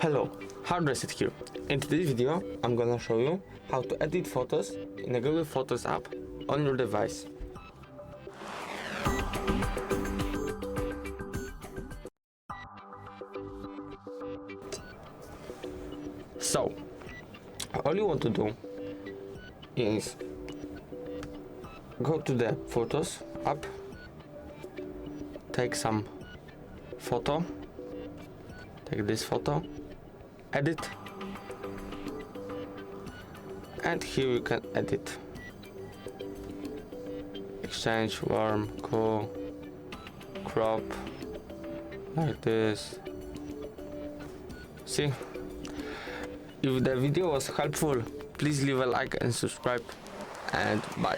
Hello, Hardreset here. In today's video, I'm gonna show you how to edit photos in a Google Photos app on your device. So, all you want to do is go to the Photos app, take some photo, take this photo, edit, and here you can edit, exchange, warm, cool, crop, like this. See, if the video was helpful, please leave a like and subscribe, and bye.